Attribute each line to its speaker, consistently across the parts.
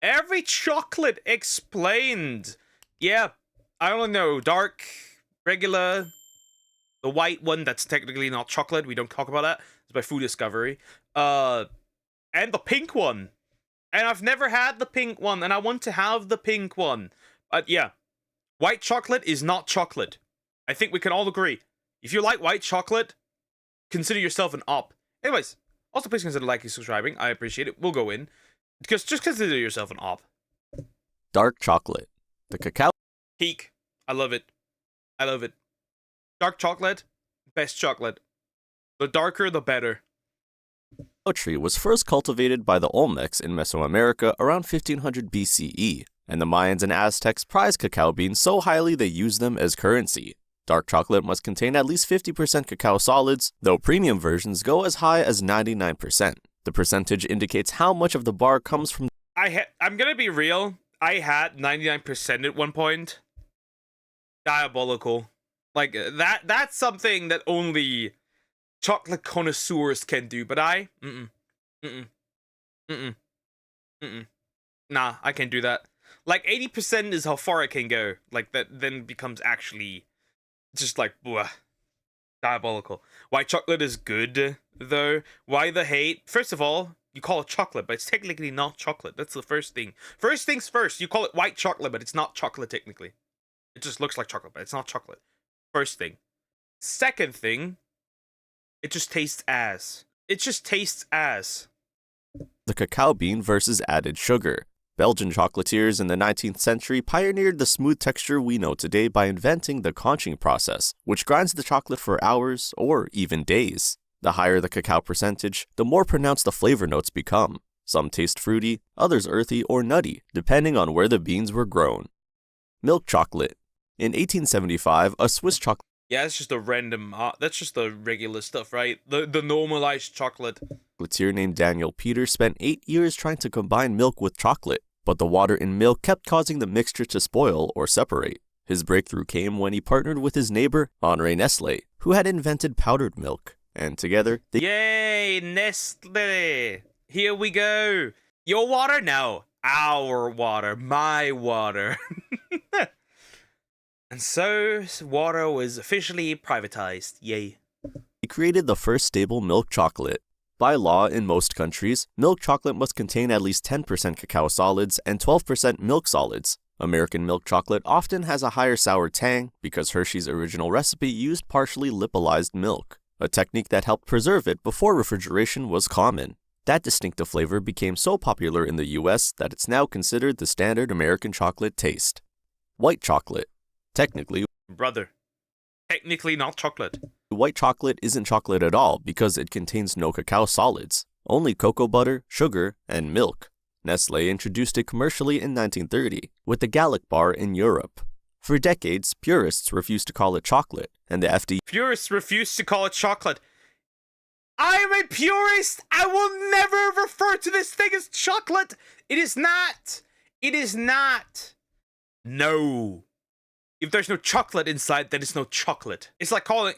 Speaker 1: Every chocolate explained. Yeah, I don't know. Dark, regular, the white one that's technically not chocolate. We don't talk about that. It's by FooDiscover. And the pink one. And I've never had the pink one, and I want to have the pink one. But yeah, white chocolate is not chocolate. I think we can all agree. If you like white chocolate, consider yourself an op. Anyways, also please consider liking and subscribing. I appreciate it. We'll go in. Because just consider yourself an op.
Speaker 2: Dark chocolate. The cacao
Speaker 1: Peak. I love it. I love it. Dark chocolate, best chocolate. The darker, the better.
Speaker 2: tree was first cultivated by the Olmecs in Mesoamerica around 1500 BCE, and the Mayans and Aztecs prized cacao beans so highly they used them as currency. Dark chocolate must contain at least 50% cacao solids, though premium versions go as high as 99%. The percentage indicates how much of the bar comes from.
Speaker 1: I'm gonna be real. I had 99% at one point. Diabolical. Like, that's something that only chocolate connoisseurs can do, but nah, I can't do that. Like, 80% is how far I can go. Like, that then becomes actually just like, bleh, diabolical. White chocolate is good, though. Why the hate? First of all, you call it chocolate, but it's technically not chocolate. That's the first thing. First things first, you call it white chocolate, but it's not chocolate technically. It just looks like chocolate, but it's not chocolate. First thing. Second thing, it just tastes as. It just tastes as.
Speaker 2: The cacao bean versus added sugar. Belgian chocolatiers in the 19th century pioneered the smooth texture we know today by inventing the conching process, which grinds the chocolate for hours or even days. The higher the cacao percentage, the more pronounced the flavor notes become. Some taste fruity, others earthy or nutty, depending on where the beans were grown. Milk chocolate. In 1875, a Swiss chocolate.
Speaker 1: Yeah, that's just a random. That's just the regular stuff, right? The normalized chocolate.
Speaker 2: Chocolatier named Daniel Peter spent 8 years trying to combine milk with chocolate, but the water in milk kept causing the mixture to spoil or separate. His breakthrough came when he partnered with his neighbor, Henri Nestlé, who had invented powdered milk, and together they.
Speaker 1: Yay, Nestle! Here we go. Your water? No, our water. My water. And so, water was officially privatized. Yay.
Speaker 2: He created the first stable milk chocolate. By law, in most countries, milk chocolate must contain at least 10% cacao solids and 12% milk solids. American milk chocolate often has a higher sour tang because Hershey's original recipe used partially lipolysed milk, a technique that helped preserve it before refrigeration was common. That distinctive flavor became so popular in the US that it's now considered the standard American chocolate taste. White chocolate. Technically,
Speaker 1: technically not chocolate.
Speaker 2: White chocolate isn't chocolate at all because it contains no cacao solids, only cocoa butter, sugar, and milk. Nestlé introduced it commercially in 1930 with the Gallic bar in Europe. For decades, purists refused to call it chocolate, and the FDA.
Speaker 1: Purists refused to call it chocolate. I am a purist! I will never refer to this thing as chocolate! It is not! It is not! No. If there's no chocolate inside, then it's no chocolate. It's like calling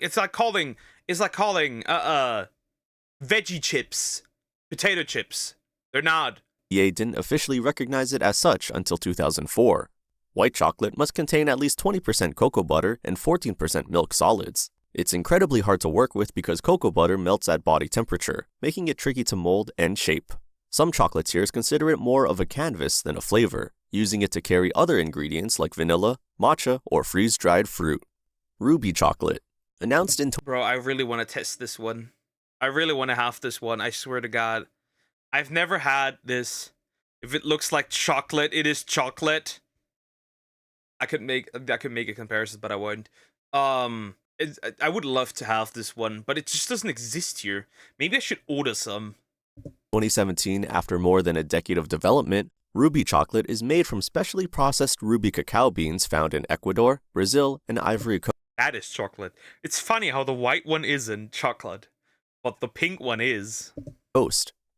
Speaker 1: veggie chips potato chips. They're not.
Speaker 2: FDA didn't officially recognize it as such until 2004. White chocolate must contain at least 20% cocoa butter and 14% milk solids. It's incredibly hard to work with because cocoa butter melts at body temperature, making it tricky to mold and shape. Some chocolatiers consider it more of a canvas than a flavor, using it to carry other ingredients like vanilla, matcha, or freeze-dried fruit. Ruby chocolate. Announced in.
Speaker 1: Bro, I really want to test this one. I really want to have this one. I swear to God. I've never had this. If it looks like chocolate, it is chocolate. I could make a comparison, but I won't. I would love to have this one, but it just doesn't exist here. Maybe I should order some.
Speaker 2: 2017, after more than a decade of development, Ruby chocolate is made from specially processed ruby cacao beans found in Ecuador, Brazil, and Ivory Coast.
Speaker 1: That is chocolate. It's funny how the white one isn't chocolate, but the pink one is.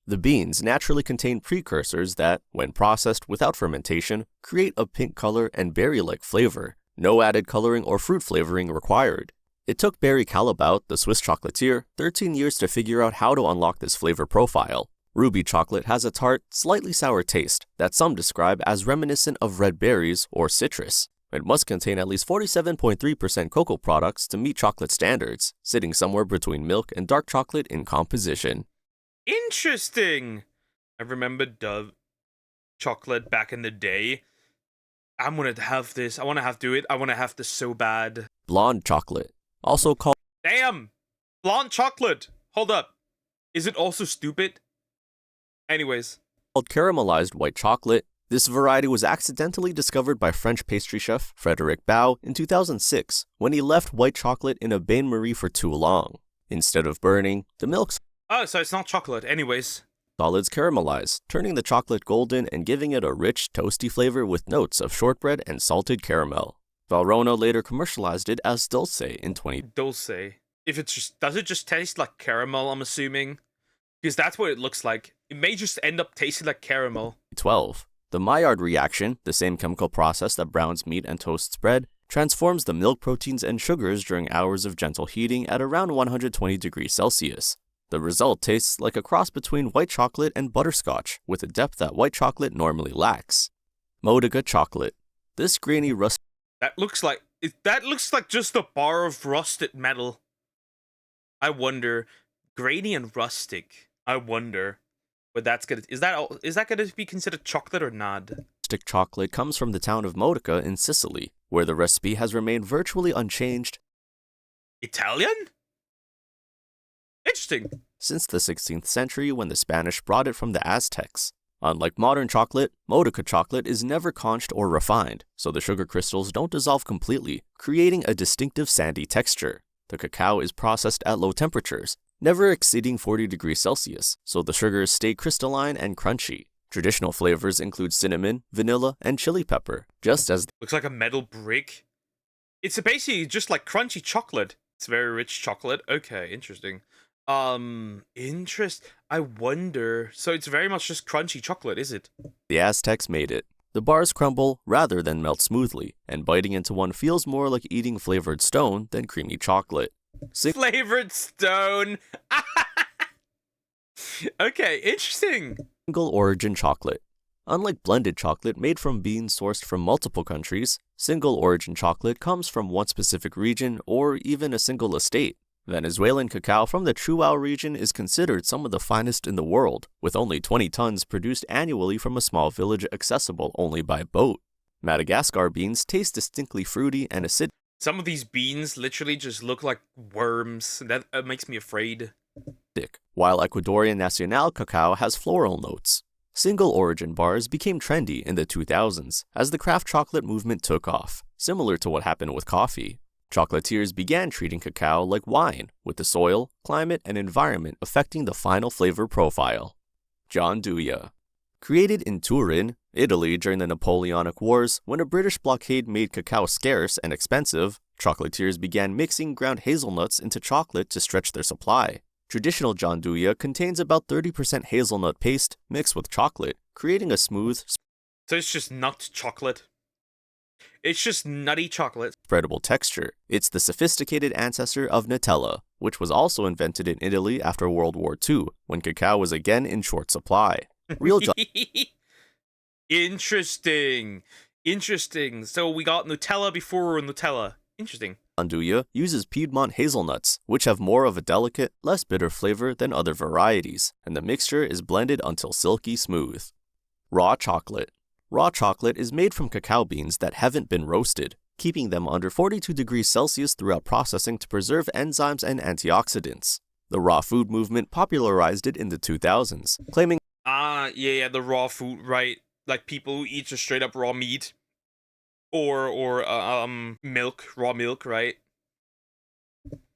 Speaker 2: The beans naturally contain precursors that, when processed without fermentation, create a pink color and berry-like flavor. No added coloring or fruit flavoring required. It took Barry Callebaut, the Swiss chocolatier, 13 years to figure out how to unlock this flavor profile. Ruby chocolate has a tart, slightly sour taste that some describe as reminiscent of red berries or citrus. It must contain at least 47.3% cocoa products to meet chocolate standards, sitting somewhere between milk and dark chocolate in composition.
Speaker 1: Interesting. I remember Dove chocolate back in the day. I'm gonna have this. I want to have do it. I want to have this so bad.
Speaker 2: Blonde chocolate, also called
Speaker 1: Damn! Blonde chocolate! Hold up. Is it also stupid? Anyways.
Speaker 2: caramelized white chocolate. This variety was accidentally discovered by French pastry chef Frédéric Bao in 2006 when he left white chocolate in a bain-marie for too long. Instead of burning, the milk
Speaker 1: Oh, so it's not chocolate. Anyways.
Speaker 2: solids caramelize, turning the chocolate golden and giving it a rich, toasty flavor with notes of shortbread and salted caramel. Valrhona later commercialized it as Dulce in 2012.
Speaker 1: Dulce. If it's just, does it just taste like caramel, I'm assuming? Because that's what it looks like. It may just end up tasting like caramel.
Speaker 2: The Maillard reaction, the same chemical process that browns meat and toasts bread, transforms the milk proteins and sugars during hours of gentle heating at around 120 degrees Celsius. The result tastes like a cross between white chocolate and butterscotch, with a depth that white chocolate normally lacks. Modica chocolate. This grainy rust
Speaker 1: That looks like just a bar of rusted metal. I wonder, grainy and rustic. I wonder, but that's gonna is that gonna be considered chocolate or not?
Speaker 2: chocolate comes from the town of Modica in Sicily, where the recipe has remained virtually unchanged
Speaker 1: Italian? Interesting.
Speaker 2: since the 16th century when the Spanish brought it from the Aztecs. Unlike modern chocolate, Modica chocolate is never conched or refined, so the sugar crystals don't dissolve completely, creating a distinctive sandy texture. The cacao is processed at low temperatures, never exceeding 40 degrees Celsius, so the sugars stay crystalline and crunchy. Traditional flavors include cinnamon, vanilla, and chili pepper, just as
Speaker 1: Looks like a metal brick. It's basically just like crunchy chocolate. It's very rich chocolate. Okay, interesting. I wonder. So it's very much just crunchy chocolate, is it?
Speaker 2: the Aztecs made it. The bars crumble rather than melt smoothly, and biting into one feels more like eating flavored stone than creamy chocolate.
Speaker 1: Flavored stone. Okay, interesting.
Speaker 2: Single origin chocolate. Unlike blended chocolate made from beans sourced from multiple countries, single origin chocolate comes from one specific region or even a single estate. Venezuelan cacao from the Chuao region is considered some of the finest in the world, with only 20 tons produced annually from a small village accessible only by boat. Madagascar beans taste distinctly fruity and acidic,
Speaker 1: Some of these beans literally just look like worms. That makes me afraid.
Speaker 2: while Ecuadorian Nacional cacao has floral notes. Single origin bars became trendy in the 2000s as the craft chocolate movement took off, similar to what happened with coffee. Chocolatiers began treating cacao like wine, with the soil, climate, and environment affecting the final flavor profile. Gianduja. Created in Turin, Italy during the Napoleonic Wars, when a British blockade made cacao scarce and expensive, chocolatiers began mixing ground hazelnuts into chocolate to stretch their supply. Traditional gianduja contains about 30% hazelnut paste mixed with chocolate, creating a smooth,
Speaker 1: So it's just nut chocolate. It's just nutty chocolate.
Speaker 2: spreadable texture. It's the sophisticated ancestor of Nutella, which was also invented in Italy after World War II, when cacao was again in short supply. Real
Speaker 1: Interesting. Interesting. So we got Nutella before Nutella. Interesting.
Speaker 2: gianduja uses Piedmont hazelnuts, which have more of a delicate, less bitter flavor than other varieties, and the mixture is blended until silky smooth. Raw chocolate. Raw chocolate is made from cacao beans that haven't been roasted, keeping them under 42 degrees Celsius throughout processing to preserve enzymes and antioxidants. The raw food movement popularized it in the 2000s, claiming
Speaker 1: Yeah, the raw food, right? Like people who eat just straight up raw meat. Or milk, raw milk, right?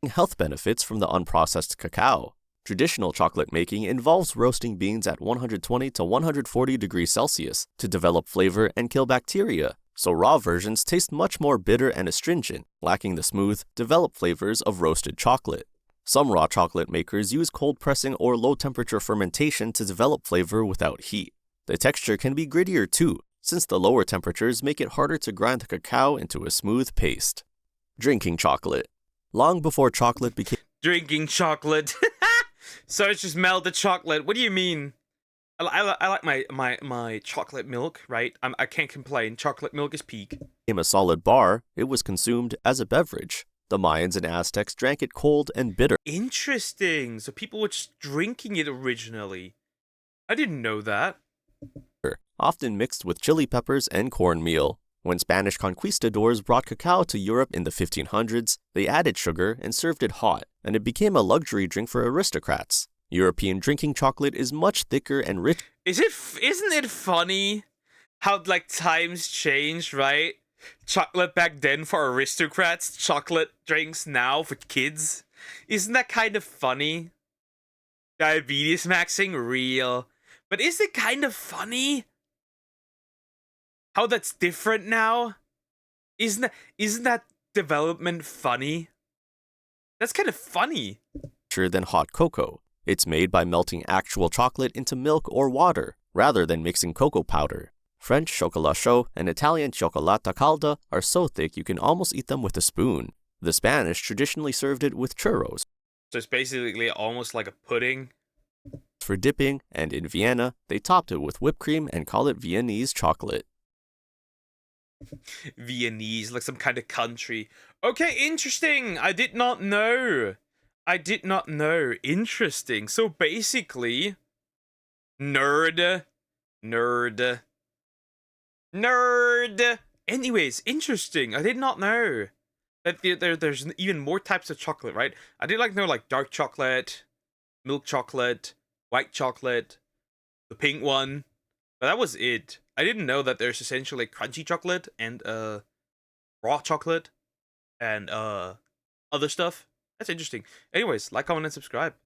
Speaker 2: health benefits from the unprocessed cacao. Traditional chocolate making involves roasting beans at 120 to 140 degrees Celsius to develop flavor and kill bacteria, so raw versions taste much more bitter and astringent, lacking the smooth, developed flavors of roasted chocolate. Some raw chocolate makers use cold pressing or low temperature fermentation to develop flavor without heat. The texture can be grittier too, since the lower temperatures make it harder to grind the cacao into a smooth paste. Drinking chocolate. Long before chocolate became
Speaker 1: Drinking chocolate. So it's just melted chocolate. What do you mean? I like my chocolate milk, right? I can't complain. Chocolate milk is peak.
Speaker 2: Became a solid bar, it was consumed as a beverage. The Mayans and Aztecs drank it cold and bitter,
Speaker 1: Interesting. So people were just drinking it originally. I didn't know that.
Speaker 2: often mixed with chili peppers and cornmeal. When Spanish conquistadors brought cacao to Europe in the 1500s, they added sugar and served it hot, and it became a luxury drink for aristocrats. European drinking chocolate is much thicker and rich.
Speaker 1: Isn't it funny how like times changed, right? Chocolate back then for aristocrats, chocolate drinks now for kids. Isn't that kind of funny? Diabetes maxing real. But is it kind of funny how that's different now? Isn't that development funny? That's kind of funny.
Speaker 2: Than hot cocoa. It's made by melting actual chocolate into milk or water, rather than mixing cocoa powder. French chocolat chaud and Italian cioccolata calda are so thick you can almost eat them with a spoon. The Spanish traditionally served it with churros
Speaker 1: So it's basically almost like a pudding.
Speaker 2: for dipping, and in Vienna, they topped it with whipped cream and call it Viennese chocolate.
Speaker 1: Viennese, like some kind of country. Okay, interesting. I did not know. Interesting. So basically, nerd. Anyways, interesting. I did not know that there's even more types of chocolate, right? I did know like dark chocolate, milk chocolate, white chocolate, the pink one. But that was it. I didn't know that there's essentially crunchy chocolate and raw chocolate and other stuff. That's interesting. Anyways, like, comment, and subscribe.